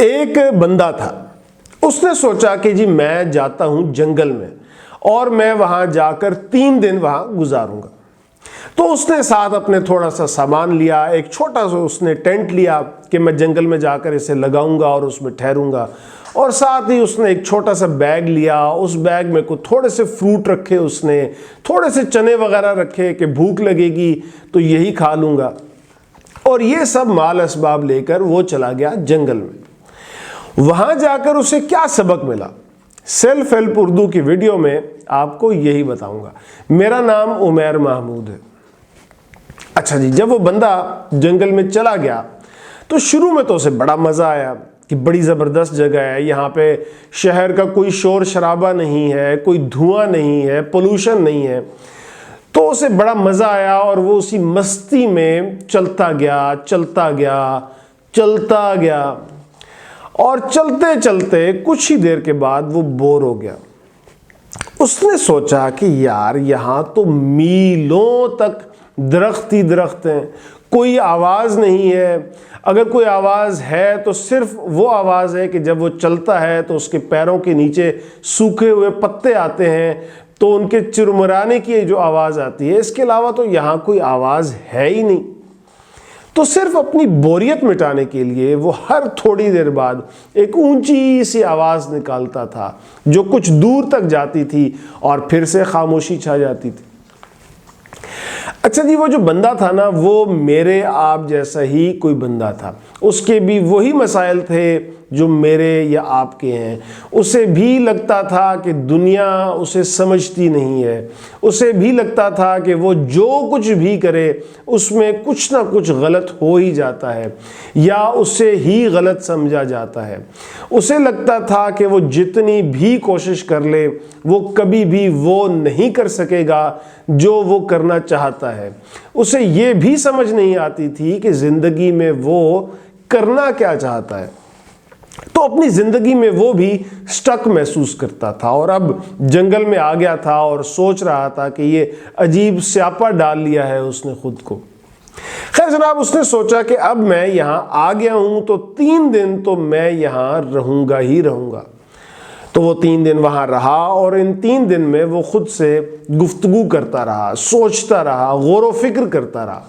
ایک بندہ تھا، اس نے سوچا کہ جی میں جاتا ہوں جنگل میں اور میں وہاں جا کر 3 دن وہاں گزاروں گا۔ تو اس نے ساتھ اپنے تھوڑا سا سامان لیا، ایک چھوٹا سا اس نے ٹینٹ لیا کہ میں جنگل میں جا کر اسے لگاؤں گا اور اس میں ٹھہروں گا، اور ساتھ ہی اس نے ایک چھوٹا سا بیگ لیا، اس بیگ میں تھوڑے سے فروٹ رکھے، اس نے تھوڑے سے چنے وغیرہ رکھے کہ بھوک لگے گی تو یہی کھا لوں گا، اور یہ سب مال اسباب لے کر وہ چلا گیا جنگل میں۔ وہاں جا کر اسے کیا سبق ملا، سیلف ہیلپ اردو کی ویڈیو میں آپ کو یہی بتاؤں گا۔ میرا نام عمیر محمود ہے۔ اچھا جی، جب وہ بندہ جنگل میں چلا گیا تو شروع میں تو اسے بڑا مزہ آیا کہ بڑی زبردست جگہ ہے، یہاں پہ شہر کا کوئی شور شرابہ نہیں ہے، کوئی دھواں نہیں ہے، پولوشن نہیں ہے، تو اسے بڑا مزہ آیا اور وہ اسی مستی میں چلتا گیا چلتا گیا چلتا گیا، اور چلتے چلتے کچھ ہی دیر کے بعد وہ بور ہو گیا۔ اس نے سوچا کہ یار یہاں تو میلوں تک درخت ہی درخت ہیں، کوئی آواز نہیں ہے، اگر کوئی آواز ہے تو صرف وہ آواز ہے کہ جب وہ چلتا ہے تو اس کے پیروں کے نیچے سوکھے ہوئے پتے آتے ہیں تو ان کے چرمرانے کی جو آواز آتی ہے، اس کے علاوہ تو یہاں کوئی آواز ہے ہی نہیں۔ تو صرف اپنی بوریت مٹانے کے لیے وہ ہر تھوڑی دیر بعد ایک اونچی سی آواز نکالتا تھا جو کچھ دور تک جاتی تھی اور پھر سے خاموشی چھا جاتی تھی۔ اچھا جی، وہ جو بندہ تھا نا، وہ میرے آپ جیسا ہی کوئی بندہ تھا، اس کے بھی وہی مسائل تھے جو میرے یا آپ کے ہیں۔ اسے بھی لگتا تھا کہ دنیا اسے سمجھتی نہیں ہے، اسے بھی لگتا تھا کہ وہ جو کچھ بھی کرے اس میں کچھ نہ کچھ غلط ہو ہی جاتا ہے یا اسے ہی غلط سمجھا جاتا ہے۔ اسے لگتا تھا کہ وہ جتنی بھی کوشش کر لے وہ کبھی بھی وہ نہیں کر سکے گا جو وہ کرنا چاہتا ہے۔ اسے یہ بھی سمجھ نہیں آتی تھی کہ زندگی میں وہ کرنا کیا چاہتا ہے، تو اپنی زندگی میں وہ بھی سٹک محسوس کرتا تھا، اور اب جنگل میں آ گیا تھا اور سوچ رہا تھا کہ یہ عجیب سیاپا ڈال لیا ہے اس نے خود کو۔ خیر جناب، اس نے سوچا کہ اب میں یہاں آ گیا ہوں تو 3 دن تو میں یہاں رہوں گا ہی رہوں گا۔ تو وہ 3 دن وہاں رہا، اور ان 3 دن میں وہ خود سے گفتگو کرتا رہا، سوچتا رہا، غور و فکر کرتا رہا،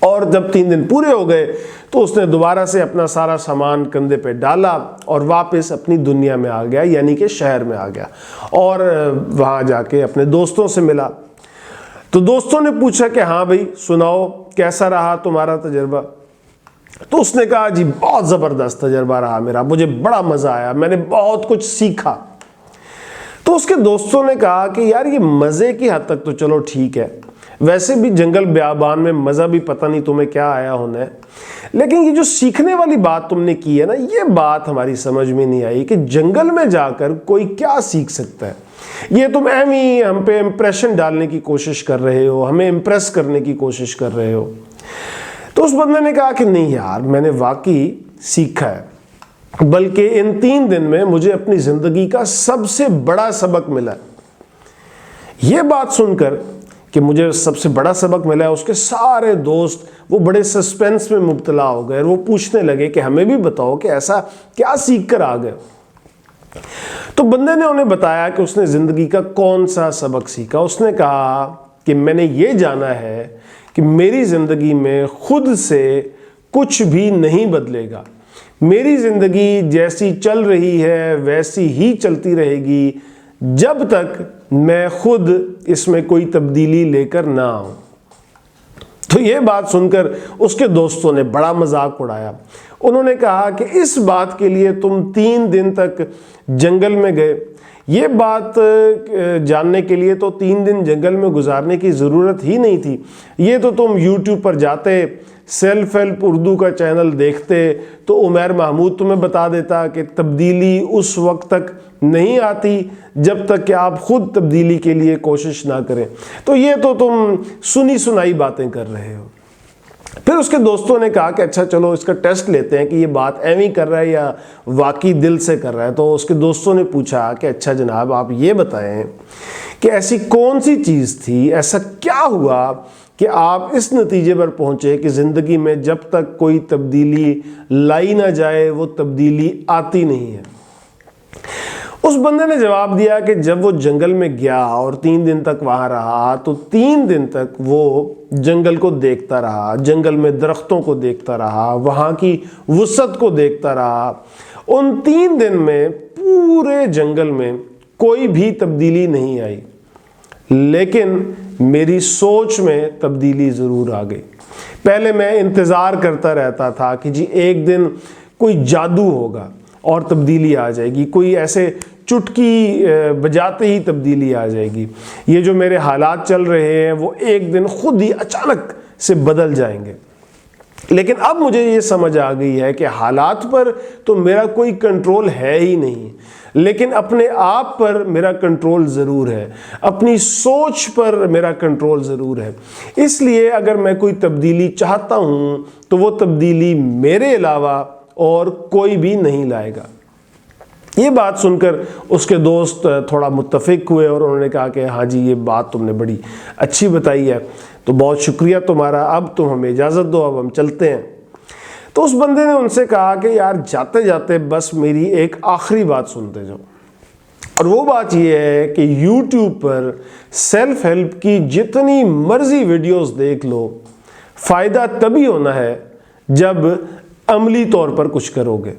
اور جب 3 دن پورے ہو گئے تو اس نے دوبارہ سے اپنا سارا سامان کندھے پہ ڈالا اور واپس اپنی دنیا میں آ گیا، یعنی کہ شہر میں آ گیا، اور وہاں جا کے اپنے دوستوں سے ملا۔ تو دوستوں نے پوچھا کہ ہاں بھائی سناؤ کیسا رہا تمہارا تجربہ؟ تو اس نے کہا جی بہت زبردست تجربہ رہا میرا، مجھے بڑا مزہ آیا، میں نے بہت کچھ سیکھا۔ تو اس کے دوستوں نے کہا کہ یار یہ مزے کی حد تک تو چلو ٹھیک ہے، ویسے بھی جنگل بیابان میں مزہ بھی پتہ نہیں تمہیں کیا آیا ہونا ہے، لیکن یہ جو سیکھنے والی بات تم نے کی ہے نا، یہ بات ہماری سمجھ میں نہیں آئی کہ جنگل میں جا کر کوئی کیا سیکھ سکتا ہے۔ یہ تم ایم ہی ہم پہ امپریشن ڈالنے کی کوشش کر رہے ہو، ہمیں امپریس کرنے کی کوشش کر رہے ہو۔ تو اس بندے نے کہا کہ نہیں یار، میں نے واقعی سیکھا ہے، بلکہ ان 3 دن میں مجھے اپنی زندگی کا سب سے بڑا سبق ملا ہے۔ یہ بات سن کر کہ مجھے سب سے بڑا سبق ملا ہے، اس کے سارے دوست وہ بڑے سسپینس میں مبتلا ہو گئے، وہ پوچھنے لگے کہ ہمیں بھی بتاؤ کہ ایسا کیا سیکھ کر آ گئے۔ تو بندے نے انہیں بتایا کہ اس نے زندگی کا کون سا سبق سیکھا۔ اس نے کہا کہ میں نے یہ جانا ہے کہ میری زندگی میں خود سے کچھ بھی نہیں بدلے گا، میری زندگی جیسی چل رہی ہے ویسی ہی چلتی رہے گی جب تک میں خود اس میں کوئی تبدیلی لے کر نہ آؤں۔ تو یہ بات سن کر اس کے دوستوں نے بڑا مذاق اڑایا۔ انہوں نے کہا کہ اس بات کے لیے تم 3 دن تک جنگل میں گئے، یہ بات جاننے کے لیے تو 3 دن جنگل میں گزارنے کی ضرورت ہی نہیں تھی، یہ تو تم یوٹیوب پر جاتے، سیلف ہیلپ اردو کا چینل دیکھتے تو عمیر محمود تمہیں بتا دیتا کہ تبدیلی اس وقت تک نہیں آتی جب تک کہ آپ خود تبدیلی کے لیے کوشش نہ کریں، تو یہ تو تم سنی سنائی باتیں کر رہے ہو۔ پھر اس کے دوستوں نے کہا کہ اچھا چلو اس کا ٹیسٹ لیتے ہیں کہ یہ بات ایویں کر رہا ہے یا واقعی دل سے کر رہا ہے۔ تو اس کے دوستوں نے پوچھا کہ اچھا جناب آپ یہ بتائیں کہ ایسی کون سی چیز تھی، ایسا کیا ہوا کہ آپ اس نتیجے پر پہنچے کہ زندگی میں جب تک کوئی تبدیلی لائی نہ جائے وہ تبدیلی آتی نہیں ہے؟ اس بندے نے جواب دیا کہ جب وہ جنگل میں گیا اور 3 دن تک وہاں رہا تو 3 دن تک وہ جنگل کو دیکھتا رہا، جنگل میں درختوں کو دیکھتا رہا، وہاں کی وسعت کو دیکھتا رہا۔ ان 3 دن میں پورے جنگل میں کوئی بھی تبدیلی نہیں آئی، لیکن میری سوچ میں تبدیلی ضرور آ گئی۔ پہلے میں انتظار کرتا رہتا تھا کہ جی ایک دن کوئی جادو ہوگا اور تبدیلی آ جائے گی، کوئی ایسے چٹکی بجاتے ہی تبدیلی آ جائے گی، یہ جو میرے حالات چل رہے ہیں وہ ایک دن خود ہی اچانک سے بدل جائیں گے۔ لیکن اب مجھے یہ سمجھ آ گئی ہے کہ حالات پر تو میرا کوئی کنٹرول ہے ہی نہیں، لیکن اپنے آپ پر میرا کنٹرول ضرور ہے، اپنی سوچ پر میرا کنٹرول ضرور ہے۔ اس لیے اگر میں کوئی تبدیلی چاہتا ہوں تو وہ تبدیلی میرے علاوہ اور کوئی بھی نہیں لائے گا۔ یہ بات سن کر اس کے دوست تھوڑا متفق ہوئے اور انہوں نے کہا کہ ہاں جی یہ بات تم نے بڑی اچھی بتائی ہے، تو بہت شکریہ تمہارا، اب تم ہمیں اجازت دو، اب ہم چلتے ہیں۔ تو اس بندے نے ان سے کہا کہ یار جاتے جاتے بس میری ایک آخری بات سنتے جاؤ، اور وہ بات یہ ہے کہ یوٹیوب پر سیلف ہیلپ کی جتنی مرضی ویڈیوز دیکھ لو، فائدہ تبھی ہونا ہے جب عملی طور پر کچھ کرو گے۔